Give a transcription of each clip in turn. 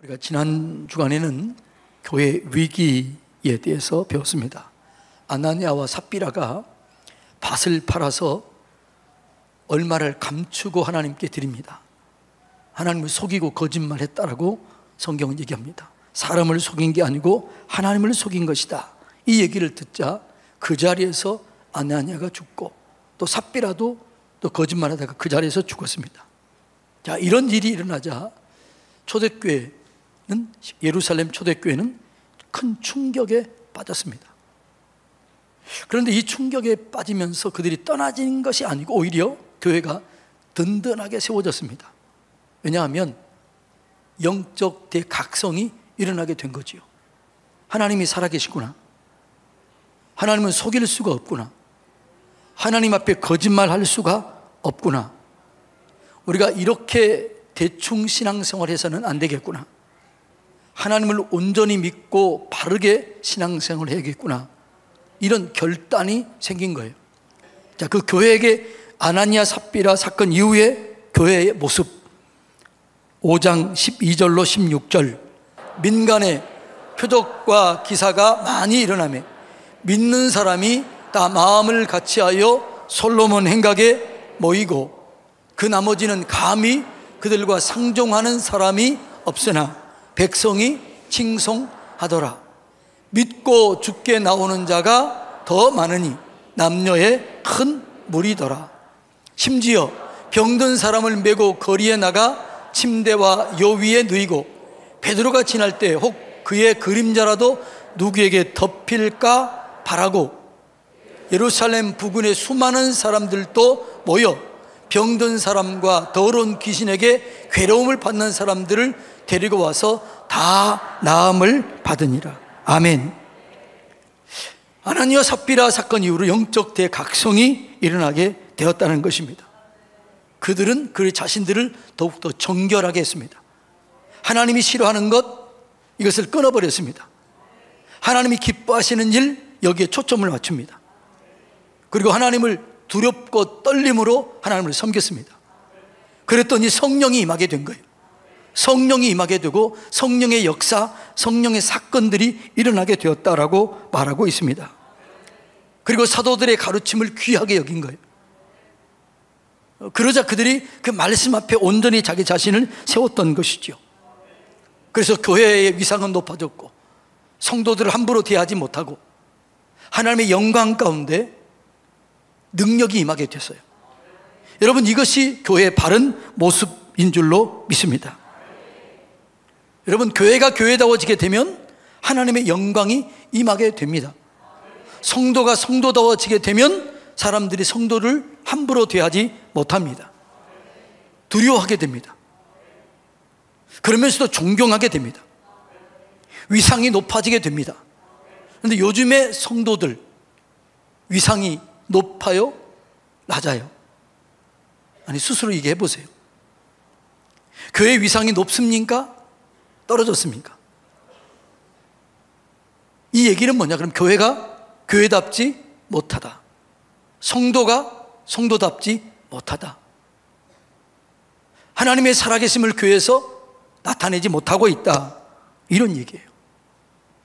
우리가 지난 주간에는 교회 위기에 대해서 배웠습니다. 아나니아와 삽비라가 밭을 팔아서 얼마를 감추고 하나님께 드립니다. 하나님을 속이고 거짓말했다라고 성경은 얘기합니다. 사람을 속인 게 아니고 하나님을 속인 것이다. 이 얘기를 듣자 그 자리에서 아나니아가 죽고 또 삽비라도 또 거짓말하다가 그 자리에서 죽었습니다. 자, 이런 일이 일어나자 예루살렘 초대교회는 큰 충격에 빠졌습니다. 그런데 이 충격에 빠지면서 그들이 떠나진 것이 아니고 오히려 교회가 든든하게 세워졌습니다. 왜냐하면 영적 대각성이 일어나게 된 거지요. 하나님이 살아계시구나. 하나님은 속일 수가 없구나. 하나님 앞에 거짓말할 수가 없구나. 우리가 이렇게 대충 신앙생활해서는 안 되겠구나. 하나님을 온전히 믿고 바르게 신앙생활을 해야겠구나. 이런 결단이 생긴 거예요. 자, 그 교회에게 아나니아 삽비라 사건 이후에 교회의 모습 5장 12절로 16절 민간의 표적과 기사가 많이 일어나며 믿는 사람이 다 마음을 같이하여 솔로몬 행각에 모이고 그 나머지는 감히 그들과 상종하는 사람이 없으나 백성이 칭송하더라. 믿고 죽게 나오는 자가 더 많으니 남녀의 큰 무리더라. 심지어 병든 사람을 메고 거리에 나가 침대와 요 위에 누이고 베드로가 지날 때 혹 그의 그림자라도 누구에게 덮일까 바라고 예루살렘 부근의 수많은 사람들도 모여 병든 사람과 더러운 귀신에게 괴로움을 받는 사람들을 데리고 와서 다 나음을 받으니라. 아멘. 아나니아 삽비라 사건 이후로 영적 대각성이 일어나게 되었다는 것입니다. 그들은 그 자신들을 더욱더 정결하게 했습니다. 하나님이 싫어하는 것, 이것을 끊어버렸습니다. 하나님이 기뻐하시는 일, 여기에 초점을 맞춥니다. 그리고 하나님을 두렵고 떨림으로 하나님을 섬겼습니다. 그랬더니 성령이 임하게 된 거예요. 성령이 임하게 되고 성령의 역사, 성령의 사건들이 일어나게 되었다라고 말하고 있습니다. 그리고 사도들의 가르침을 귀하게 여긴 거예요. 그러자 그들이 그 말씀 앞에 온전히 자기 자신을 세웠던 것이죠. 그래서 교회의 위상은 높아졌고 성도들을 함부로 대하지 못하고 하나님의 영광 가운데 능력이 임하게 됐어요. 여러분, 이것이 교회의 바른 모습인 줄로 믿습니다. 여러분, 교회가 교회다워지게 되면 하나님의 영광이 임하게 됩니다. 성도가 성도다워지게 되면 사람들이 성도를 함부로 대하지 못합니다. 두려워하게 됩니다. 그러면서도 존경하게 됩니다. 위상이 높아지게 됩니다. 그런데 요즘의 성도들 위상이 높아요? 낮아요? 아니, 스스로 얘기해 보세요. 교회 위상이 높습니까? 떨어졌습니까? 이 얘기는 뭐냐? 그럼 교회가 교회답지 못하다. 성도가 성도답지 못하다. 하나님의 살아계심을 교회에서 나타내지 못하고 있다. 이런 얘기예요.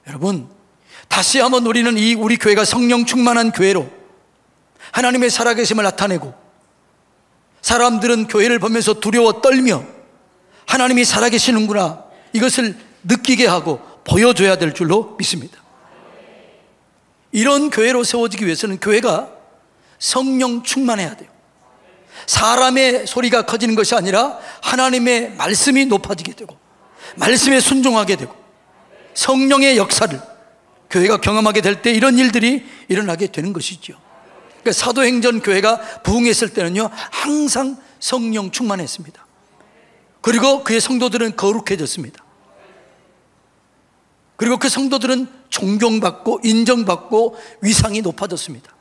여러분, 다시 한번 우리는 우리 교회가 성령 충만한 교회로 하나님의 살아계심을 나타내고 사람들은 교회를 보면서 두려워 떨며 하나님이 살아계시는구나, 이것을 느끼게 하고 보여줘야 될 줄로 믿습니다. 이런 교회로 세워지기 위해서는 교회가 성령 충만해야 돼요. 사람의 소리가 커지는 것이 아니라 하나님의 말씀이 높아지게 되고 말씀에 순종하게 되고 성령의 역사를 교회가 경험하게 될 때 이런 일들이 일어나게 되는 것이죠. 그러니까 사도행전 교회가 부흥했을 때는요, 항상 성령 충만했습니다. 그리고 그의 성도들은 거룩해졌습니다. 그리고 그 성도들은 존경받고 인정받고 위상이 높아졌습니다.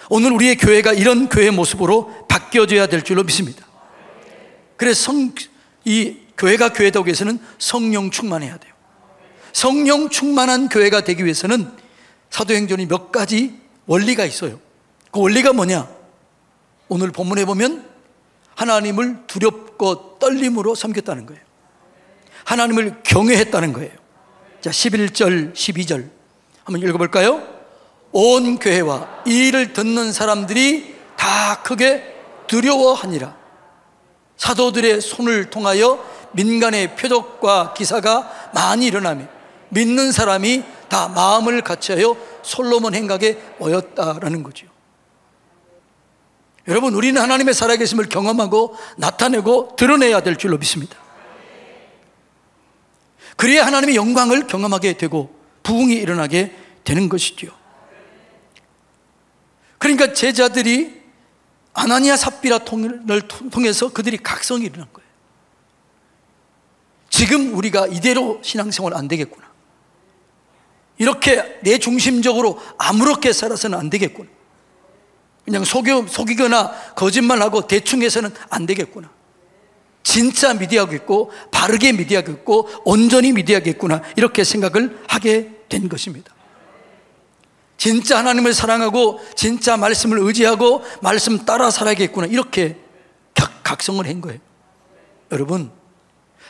오늘 우리의 교회가 이런 교회의 모습으로 바뀌어져야 될 줄로 믿습니다. 그래서 이 교회가 교회되기 위해서는 성령 충만해야 돼요. 성령 충만한 교회가 되기 위해서는 사도행전이 몇 가지 원리가 있어요. 그 원리가 뭐냐? 오늘 본문에 보면 하나님을 두렵고 떨림으로 섬겼다는 거예요. 하나님을 경외했다는 거예요. 자, 11절, 12절 한번 읽어볼까요? 온 교회와 이 일을 듣는 사람들이 다 크게 두려워하니라. 사도들의 손을 통하여 민간의 표적과 기사가 많이 일어나며 믿는 사람이 다 마음을 같이하여 솔로몬 행각에 모였다라는 거죠. 여러분, 우리는 하나님의 살아계심을 경험하고 나타내고 드러내야 될 줄로 믿습니다. 그래야 하나님의 영광을 경험하게 되고 부흥이 일어나게 되는 것이죠. 그러니까 제자들이 아나니아 삽비라 통을 통해서 그들이 각성이 일어난 거예요. 지금 우리가 이대로 신앙생활 안 되겠구나, 이렇게 내 중심적으로 아무렇게 살아서는 안 되겠구나, 그냥 속이거나 거짓말하고 대충 해서는 안 되겠구나, 진짜 믿어야겠고 바르게 믿어야겠고 온전히 믿어야겠구나, 이렇게 생각을 하게 된 것입니다. 진짜 하나님을 사랑하고 진짜 말씀을 의지하고 말씀 따라 살아야겠구나, 이렇게 각성을 한 거예요. 여러분,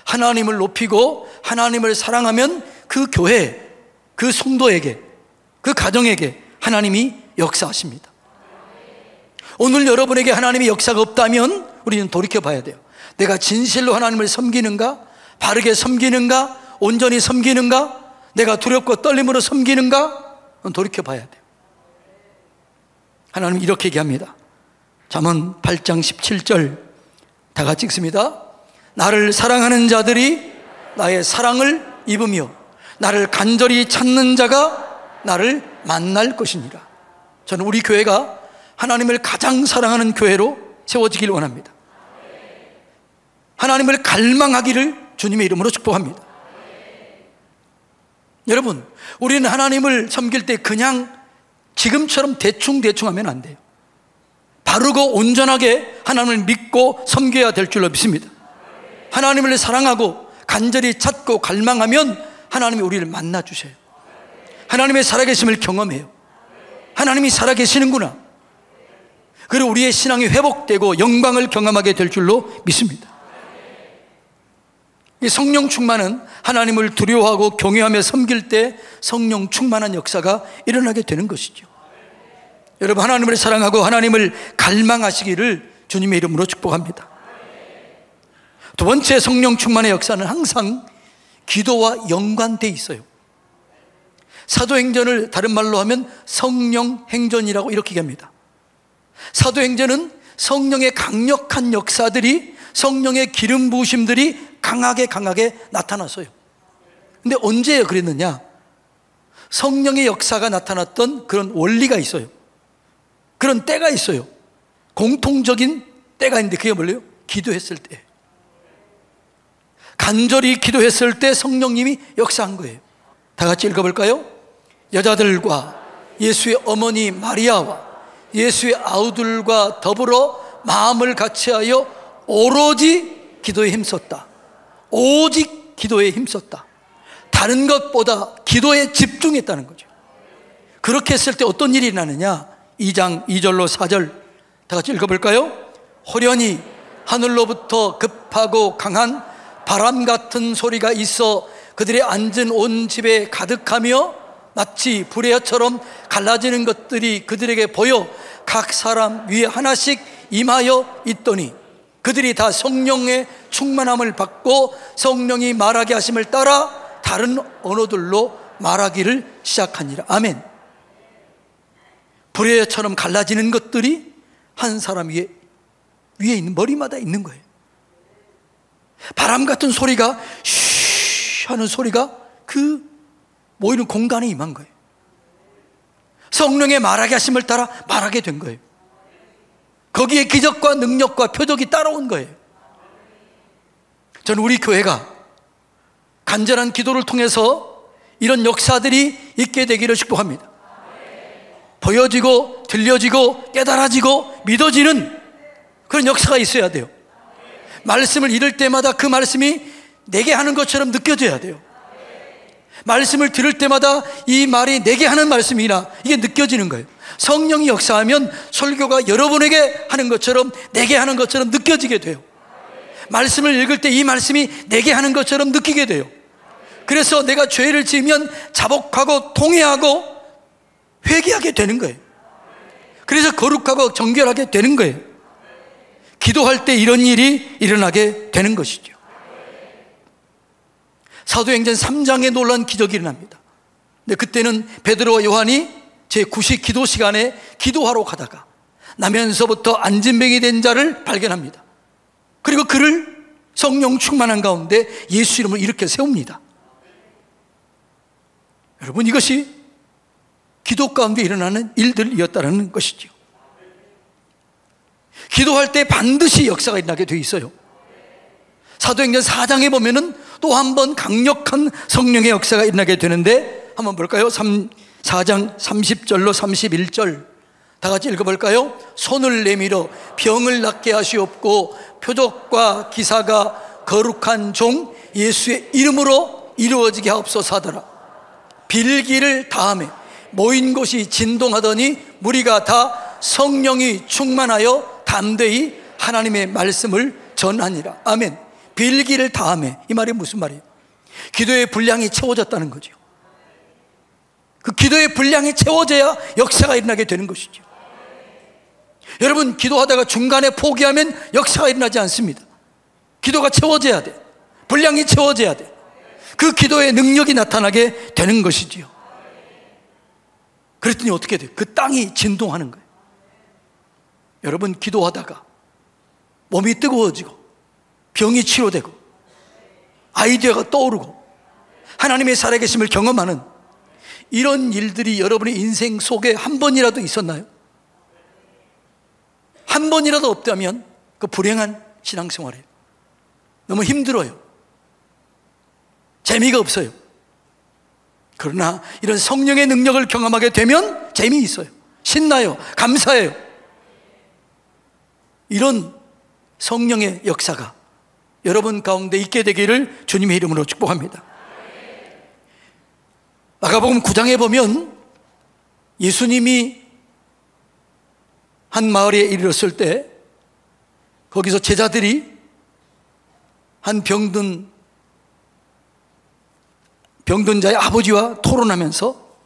하나님을 높이고 하나님을 사랑하면 그 교회, 그 성도에게, 그 가정에게 하나님이 역사하십니다. 오늘 여러분에게 하나님의 역사가 없다면 우리는 돌이켜 봐야 돼요. 내가 진실로 하나님을 섬기는가? 바르게 섬기는가? 온전히 섬기는가? 내가 두렵고 떨림으로 섬기는가? 돌이켜 봐야 돼요. 하나님 이렇게 얘기합니다. 잠언 8장 17절 다 같이 읽습니다. 나를 사랑하는 자들이 나의 사랑을 입으며 나를 간절히 찾는 자가 나를 만날 것이니라. 저는 우리 교회가 하나님을 가장 사랑하는 교회로 세워지길 원합니다. 하나님을 갈망하기를 주님의 이름으로 축복합니다. 여러분, 우리는 하나님을 섬길 때 그냥 지금처럼 대충 하면 안 돼요. 바르고 온전하게 하나님을 믿고 섬겨야 될 줄로 믿습니다. 하나님을 사랑하고 간절히 찾고 갈망하면 하나님이 우리를 만나 주셔요. 하나님의 살아계심을 경험해요. 하나님이 살아계시는구나. 그리고 우리의 신앙이 회복되고 영광을 경험하게 될 줄로 믿습니다. 이 성령 충만은 하나님을 두려워하고 경외하며 섬길 때 성령 충만한 역사가 일어나게 되는 것이죠. 여러분, 하나님을 사랑하고 하나님을 갈망하시기를 주님의 이름으로 축복합니다. 두 번째, 성령 충만의 역사는 항상 기도와 연관되어 있어요. 사도행전을 다른 말로 하면 성령행전이라고 이렇게 얘기합니다. 사도행전은 성령의 강력한 역사들이, 성령의 기름 부으심들이 강하게 나타났어요. 근데 언제 그랬느냐? 성령의 역사가 나타났던 그런 원리가 있어요. 그런 때가 있어요. 공통적인 때가 있는데 그게 뭘래요? 기도했을 때, 간절히 기도했을 때 성령님이 역사한 거예요. 다 같이 읽어볼까요? 여자들과 예수의 어머니 마리아와 예수의 아우들과 더불어 마음을 같이하여 오로지 기도에 힘썼다. 오직 기도에 힘썼다. 다른 것보다 기도에 집중했다는 거죠. 그렇게 했을 때 어떤 일이 나느냐? 2장 2절로 4절 다 같이 읽어볼까요? 호련히 하늘로부터 급하고 강한 바람 같은 소리가 있어 그들의 앉은 온 집에 가득하며 마치 불의 혀처럼 갈라지는 것들이 그들에게 보여 각 사람 위에 하나씩 임하여 있더니 그들이 다 성령의 충만함을 받고 성령이 말하게 하심을 따라 다른 언어들로 말하기를 시작하니라. 아멘. 불의 혀처럼 갈라지는 것들이 한 사람 위에 있는 머리마다 있는 거예요. 바람 같은 소리가 쉬 하는 소리가 그 모이는 공간에 임한 거예요. 성령의 말하게 하심을 따라 말하게 된 거예요. 거기에 기적과 능력과 표적이 따라온 거예요. 저는 우리 교회가 간절한 기도를 통해서 이런 역사들이 있게 되기를 축복합니다. 보여지고 들려지고 깨달아지고 믿어지는 그런 역사가 있어야 돼요. 말씀을 잃을 때마다 그 말씀이 내게 하는 것처럼 느껴져야 돼요. 말씀을 들을 때마다 이 말이 내게 하는 말씀이나 이게 느껴지는 거예요. 성령이 역사하면 설교가 여러분에게 하는 것처럼 내게 하는 것처럼 느껴지게 돼요. 말씀을 읽을 때 이 말씀이 내게 하는 것처럼 느끼게 돼요. 그래서 내가 죄를 지으면 자복하고 통회하고 회개하게 되는 거예요. 그래서 거룩하고 정결하게 되는 거예요. 기도할 때 이런 일이 일어나게 되는 것이죠. 사도행전 3장에 놀라운 기적이 일어납니다. 근데 그때는 베드로와 요한이 제9시 기도 시간에 기도하러 가다가 나면서부터 안진병이 된 자를 발견합니다. 그리고 그를 성령 충만한 가운데 예수 이름으로 일으켜 세웁니다. 여러분, 이것이 기도 가운데 일어나는 일들이었다는 것이죠. 기도할 때 반드시 역사가 일어나게 되어 있어요. 사도행전 4장에 보면은 또 한 번 강력한 성령의 역사가 일어나게 되는데, 한번 볼까요? 4장 30절로 31절 다 같이 읽어볼까요? 손을 내밀어 병을 낫게 하시옵고 표적과 기사가 거룩한 종 예수의 이름으로 이루어지게 하옵소서 하더라. 빌기를 다하매 모인 곳이 진동하더니 무리가 다 성령이 충만하여 담대히 하나님의 말씀을 전하니라. 아멘. 빌기를 다하매, 이 말이 무슨 말이에요? 기도의 분량이 채워졌다는 거죠. 그 기도의 분량이 채워져야 역사가 일어나게 되는 것이죠. 여러분, 기도하다가 중간에 포기하면 역사가 일어나지 않습니다. 기도가 채워져야 돼. 분량이 채워져야 돼. 그 기도의 능력이 나타나게 되는 것이지요. 그랬더니 어떻게 돼요? 그 땅이 진동하는 거예요. 여러분, 기도하다가 몸이 뜨거워지고 병이 치료되고 아이디어가 떠오르고 하나님의 살아계심을 경험하는 이런 일들이 여러분의 인생 속에 한 번이라도 있었나요? 한 번이라도 없다면 그 불행한 신앙생활이에요. 너무 힘들어요. 재미가 없어요. 그러나 이런 성령의 능력을 경험하게 되면 재미있어요. 신나요. 감사해요. 이런 성령의 역사가 여러분 가운데 있게 되기를 주님의 이름으로 축복합니다. 마가복음 9장에 보면 예수님이 한 마을에 이르렀을 때 거기서 제자들이 한 병든 자의 아버지와 토론하면서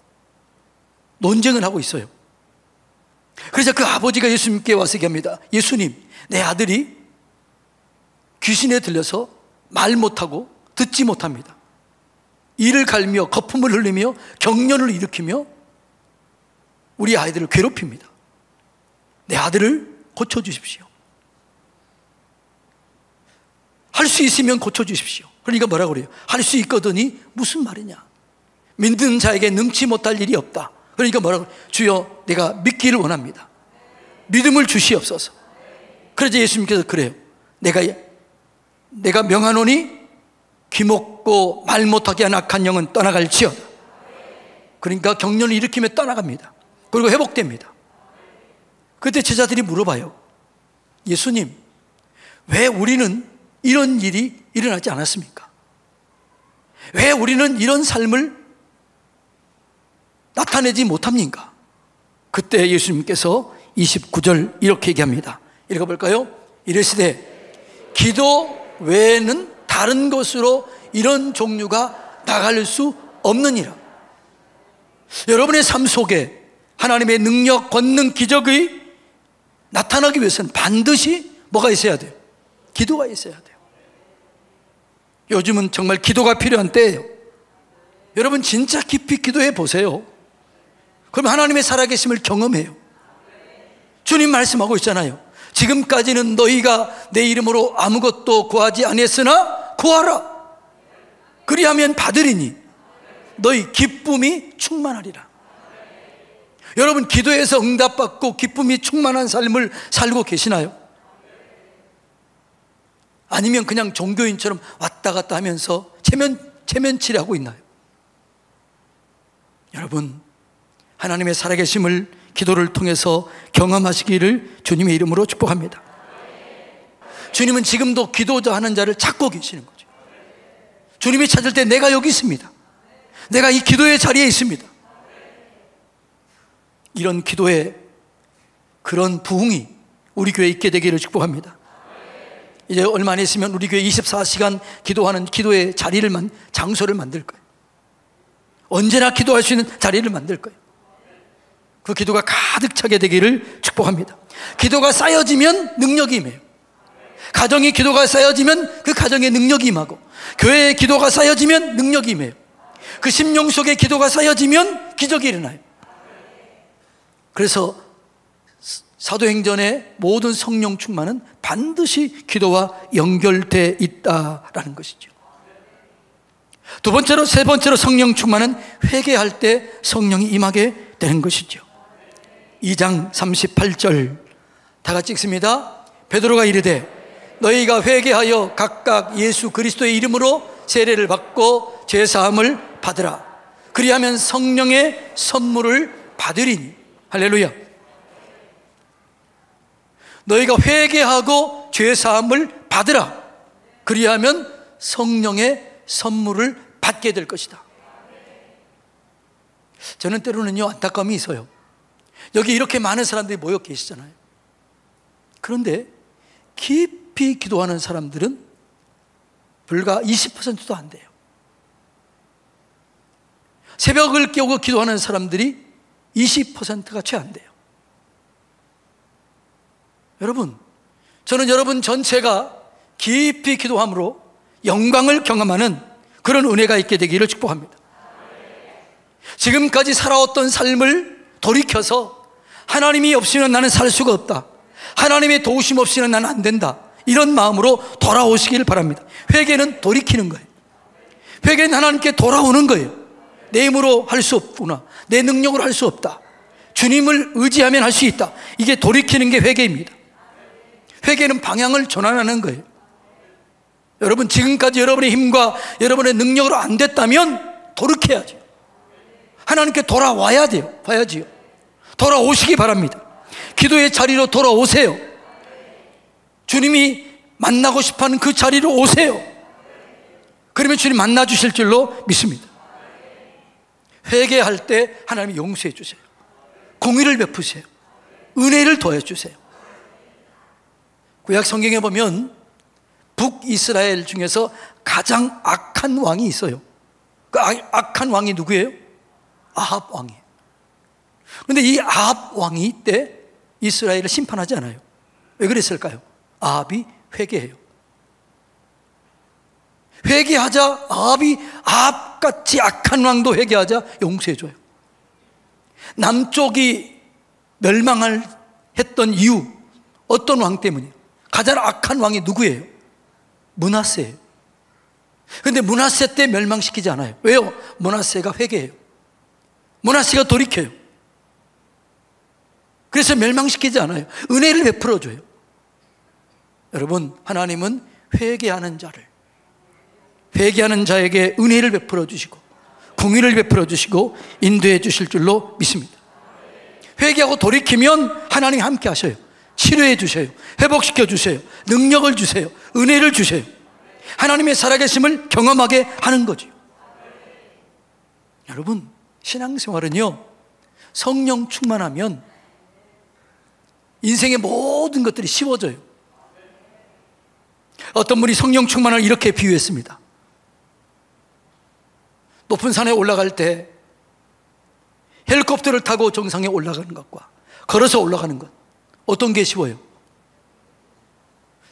논쟁을 하고 있어요. 그래서 그 아버지가 예수님께 와서 얘기합니다. 예수님, 내 아들이 귀신에 들려서 말 못하고 듣지 못합니다. 이를 갈며 거품을 흘리며 경련을 일으키며 우리 아이들을 괴롭힙니다. 내 아들을 고쳐주십시오. 할 수 있으면 고쳐주십시오. 그러니까 뭐라고 그래요? 할 수 있거든이 무슨 말이냐? 믿는 자에게 능치 못할 일이 없다. 그러니까 뭐라고 그래요? 주여, 내가 믿기를 원합니다. 믿음을 주시옵소서. 그래서 예수님께서 그래요. 내가 명하노니 귀먹고 말 못하게 한 악한 영은 떠나갈지어다. 그러니까 경련을 일으키며 떠나갑니다. 그리고 회복됩니다. 그때 제자들이 물어봐요. 예수님, 왜 우리는 이런 일이 일어나지 않았습니까? 왜 우리는 이런 삶을 나타내지 못합니까? 그때 예수님께서 29절 이렇게 얘기합니다. 읽어볼까요? 이르시되 기도 외에는 다른 것으로 이런 종류가 나갈 수 없느니라. 여러분의 삶 속에 하나님의 능력, 권능, 기적이 나타나기 위해서는 반드시 뭐가 있어야 돼요? 기도가 있어야 돼요. 요즘은 정말 기도가 필요한 때예요. 여러분 진짜 깊이 기도해 보세요. 그럼 하나님의 살아계심을 경험해요. 주님 말씀하고 있잖아요. 지금까지는 너희가 내 이름으로 아무것도 구하지 아니했으나 구하라. 그리하면 받으리니 너희 기쁨이 충만하리라. 여러분 기도해서 응답받고 기쁨이 충만한 삶을 살고 계시나요? 아니면 그냥 종교인처럼 왔다 갔다 하면서 체면치레 하고 있나요? 여러분 하나님의 살아계심을 기도를 통해서 경험하시기를 주님의 이름으로 축복합니다. 주님은 지금도 기도자 하는 자를 찾고 계시는 거죠. 주님이 찾을 때 내가 여기 있습니다. 내가 이 기도의 자리에 있습니다. 이런 기도의 그런 부흥이 우리 교회에 있게 되기를 축복합니다. 이제 얼마 안 있으면 우리 교회 24시간 기도하는 기도의 장소를 만들 거예요. 언제나 기도할 수 있는 자리를 만들 거예요. 그 기도가 가득 차게 되기를 축복합니다. 기도가 쌓여지면 능력이 임해요. 가정의 기도가 쌓여지면 그 가정의 능력이 임하고, 교회의 기도가 쌓여지면 능력이 임해요. 그 심령 속에 기도가 쌓여지면 기적이 일어나요. 그래서 사도행전의 모든 성령 충만은 반드시 기도와 연결되어 있다라는 것이죠. 두 번째로, 세 번째로 성령 충만은 회개할 때 성령이 임하게 되는 것이죠. 2장 38절 다 같이 읽습니다. 베드로가 이르되 너희가 회개하여 각각 예수 그리스도의 이름으로 세례를 받고 죄사함을 받으라. 그리하면 성령의 선물을 받으리니. 할렐루야. 너희가 회개하고 죄사함을 받으라. 그리하면 성령의 선물을 받게 될 것이다. 저는 때로는요, 안타까움이 있어요. 여기 이렇게 많은 사람들이 모여 계시잖아요. 그런데 깊이 기도하는 사람들은 불과 20%도 안 돼요. 새벽을 깨우고 기도하는 사람들이 20%가 채 안 돼요. 여러분, 저는 여러분 전체가 깊이 기도함으로 영광을 경험하는 그런 은혜가 있게 되기를 축복합니다. 지금까지 살아왔던 삶을 돌이켜서 하나님이 없이는 나는 살 수가 없다, 하나님의 도우심 없이는 나는 안 된다, 이런 마음으로 돌아오시길 바랍니다. 회개는 돌이키는 거예요. 회개는 하나님께 돌아오는 거예요. 내 힘으로 할 수 없구나, 내 능력으로 할 수 없다, 주님을 의지하면 할 수 있다. 이게 돌이키는 게 회개입니다. 회개는 방향을 전환하는 거예요. 여러분, 지금까지 여러분의 힘과 여러분의 능력으로 안 됐다면 돌이켜야죠. 하나님께 돌아와야 돼요. 봐야지요. 돌아오시기 바랍니다. 기도의 자리로 돌아오세요. 주님이 만나고 싶어하는 그 자리로 오세요. 그러면 주님 만나 주실 줄로 믿습니다. 회개할 때 하나님이 용서해 주세요. 공의를 베푸세요. 은혜를 더해 주세요. 구약 성경에 보면 북이스라엘 중에서 가장 악한 왕이 있어요. 그 악한 왕이 누구예요? 아합 왕이에요. 그런데 이 아합 왕이 때 이스라엘을 심판하지 않아요. 왜 그랬을까요? 아합이 회개해요. 회개하자 아합이 아합같이 악한 왕도 회개하자 용서해줘요. 남쪽이 멸망을 했던 이유, 어떤 왕 때문이에요? 가장 악한 왕이 누구예요? 므낫세예요. 그런데 므낫세 때 멸망시키지 않아요. 왜요? 므낫세가 회개해요. 므낫세가 돌이켜요. 그래서 멸망시키지 않아요. 은혜를 베풀어줘요. 여러분, 하나님은 회개하는 자에게 은혜를 베풀어 주시고 공의를 베풀어 주시고 인도해 주실 줄로 믿습니다. 회개하고 돌이키면 하나님이 함께 하셔요. 치료해 주세요. 회복시켜 주세요. 능력을 주세요. 은혜를 주세요. 하나님의 살아계심을 경험하게 하는 거죠. 여러분, 신앙생활은요, 성령 충만하면 인생의 모든 것들이 쉬워져요. 어떤 분이 성령 충만을 이렇게 비유했습니다. 높은 산에 올라갈 때 헬리콥터를 타고 정상에 올라가는 것과 걸어서 올라가는 것, 어떤 게 쉬워요?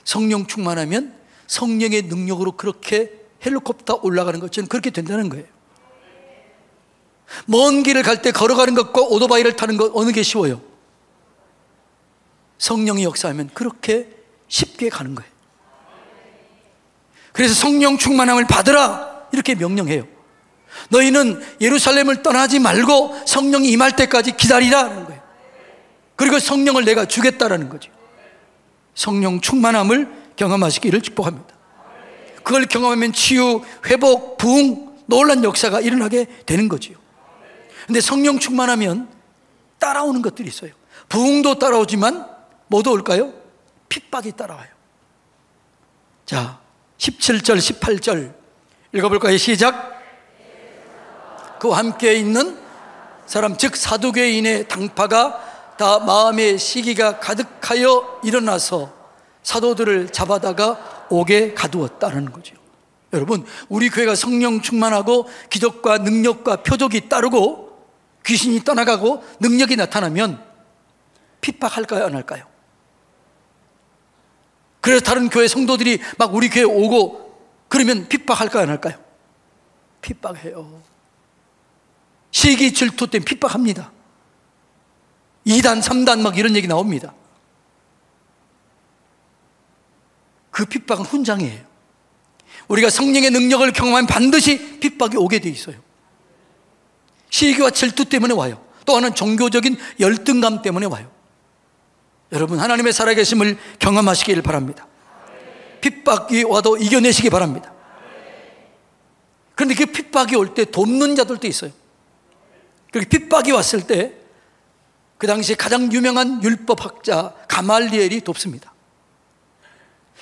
성령 충만하면 성령의 능력으로 그렇게 헬리콥터 올라가는 것처럼 그렇게 된다는 거예요. 먼 길을 갈 때 걸어가는 것과 오토바이를 타는 것, 어느 게 쉬워요? 성령이 역사하면 그렇게 쉽게 가는 거예요. 그래서 성령 충만함을 받으라, 이렇게 명령해요. 너희는 예루살렘을 떠나지 말고 성령이 임할 때까지 기다리라는 거예요. 그리고 성령을 내가 주겠다라는 거죠. 성령 충만함을 경험하시기를 축복합니다. 그걸 경험하면 치유, 회복, 부흥, 놀란 역사가 일어나게 되는 거지요. 근데 성령 충만하면 따라오는 것들이 있어요. 부흥도 따라오지만 뭐도 올까요? 핍박이 따라와요. 자, 17절, 18절 읽어볼까요? 시작. 그와 함께 있는 사람, 즉 사두개인의 당파가 다 마음의 시기가 가득하여 일어나서 사도들을 잡아다가 오게 가두었다는 거죠. 여러분, 우리 교회가 성령 충만하고 기적과 능력과 표적이 따르고 귀신이 떠나가고 능력이 나타나면 핍박할까요, 안 할까요? 그래서 다른 교회 성도들이 막 우리 교회 오고 그러면 핍박할까요, 안 할까요? 핍박해요. 시기 질투 때문에 핍박합니다. 2단, 3단 막 이런 얘기 나옵니다. 그 핍박은 훈장이에요. 우리가 성령의 능력을 경험하면 반드시 핍박이 오게 돼 있어요. 시기와 질투 때문에 와요. 또 하나는 종교적인 열등감 때문에 와요. 여러분, 하나님의 살아계심을 경험하시길 바랍니다. 핍박이 와도 이겨내시기 바랍니다. 그런데 그 핍박이 올 때 돕는 자들도 있어요. 그렇게 핍박이 왔을 때 그 당시에 가장 유명한 율법학자 가말리엘이 돕습니다.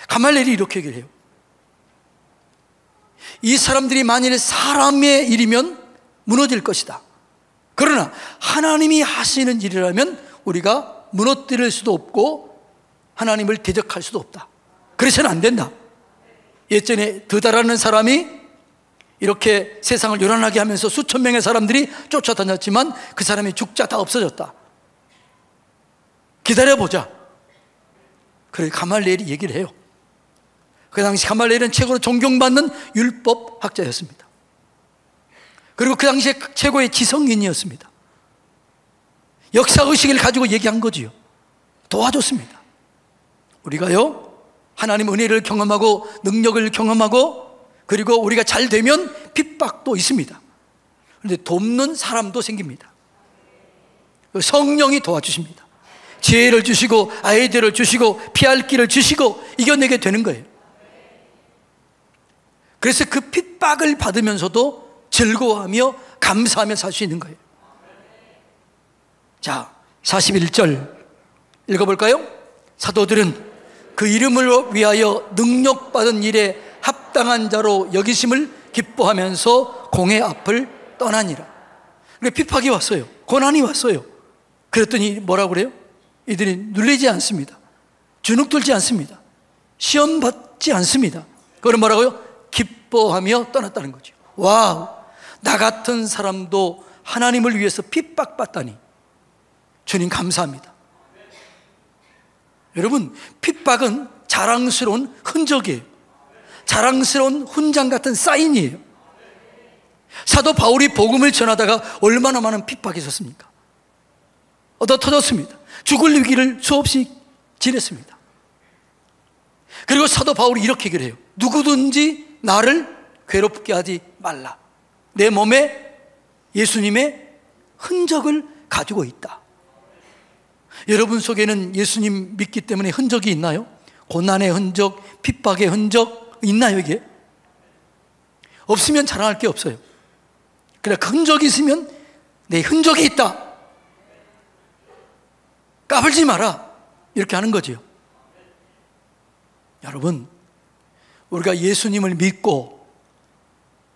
가말리엘이 이렇게 얘기를 해요. 이 사람들이 만일 사람의 일이면 무너질 것이다. 그러나 하나님이 하시는 일이라면 우리가 무너뜨릴 수도 없고 하나님을 대적할 수도 없다. 그래서는 안 된다. 예전에 드다라는 사람이 이렇게 세상을 요란하게 하면서 수천 명의 사람들이 쫓아다녔지만 그 사람이 죽자 다 없어졌다. 기다려보자. 그래 가말리엘이 얘기를 해요. 그 당시 가말리엘은 최고로 존경받는 율법학자였습니다. 그리고 그 당시에 최고의 지성인이었습니다. 역사의식을 가지고 얘기한 거지요. 도와줬습니다. 우리가요, 하나님 은혜를 경험하고 능력을 경험하고 그리고 우리가 잘 되면 핍박도 있습니다. 그런데 돕는 사람도 생깁니다. 성령이 도와주십니다. 지혜를 주시고 아이디어를 주시고 피할 길을 주시고 이겨내게 되는 거예요. 그래서 그 핍박을 받으면서도 즐거워하며 감사하며 살 수 있는 거예요. 자, 41절 읽어볼까요? 사도들은 그 이름을 위하여 능력받은 일에 합당한 자로 여기심을 기뻐하면서 공회 앞을 떠나니라. 핍박이 왔어요. 고난이 왔어요. 그랬더니 뭐라고 그래요? 이들이 눌리지 않습니다. 주눅들지 않습니다. 시험 받지 않습니다. 그걸 뭐라고요? 기뻐하며 떠났다는 거죠. 와우, 나 같은 사람도 하나님을 위해서 핍박받다니 주님 감사합니다. 여러분, 핍박은 자랑스러운 흔적이에요. 자랑스러운 훈장 같은 사인이에요. 사도 바울이 복음을 전하다가 얼마나 많은 핍박이 있었습니까? 얻어 터졌습니다. 죽을 위기를 수없이 지냈습니다. 그리고 사도 바울이 이렇게 얘기를 해요. 누구든지 나를 괴롭게 하지 말라. 내 몸에 예수님의 흔적을 가지고 있다. 여러분 속에는 예수님 믿기 때문에 흔적이 있나요? 고난의 흔적, 핍박의 흔적 있나요 이게? 없으면 자랑할 게 없어요. 그러나 그 흔적이 있으면 내 흔적이 있다. 까불지 마라. 이렇게 하는 거죠. 여러분, 우리가 예수님을 믿고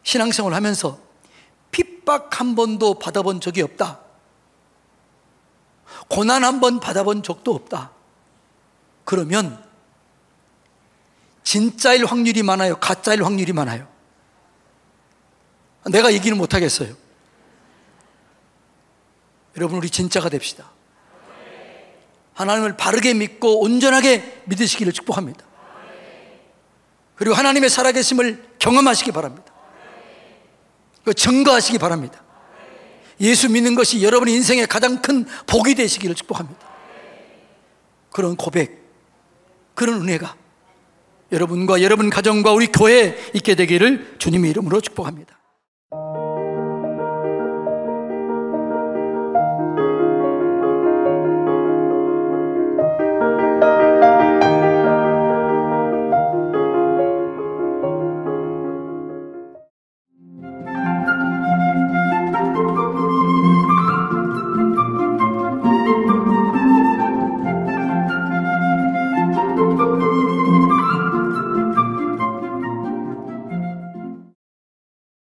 신앙생활을 하면서 핍박 한 번도 받아본 적이 없다. 고난 한 번 받아본 적도 없다. 그러면 진짜일 확률이 많아요? 가짜일 확률이 많아요? 내가 얘기는 못하겠어요. 여러분, 우리 진짜가 됩시다. 하나님을 바르게 믿고 온전하게 믿으시기를 축복합니다. 그리고 하나님의 살아계심을 경험하시기 바랍니다. 증거하시기 바랍니다. 예수 믿는 것이 여러분의 인생의 가장 큰 복이 되시기를 축복합니다. 그런 고백, 그런 은혜가 여러분과 여러분 가정과 우리 교회에 있게 되기를 주님의 이름으로 축복합니다.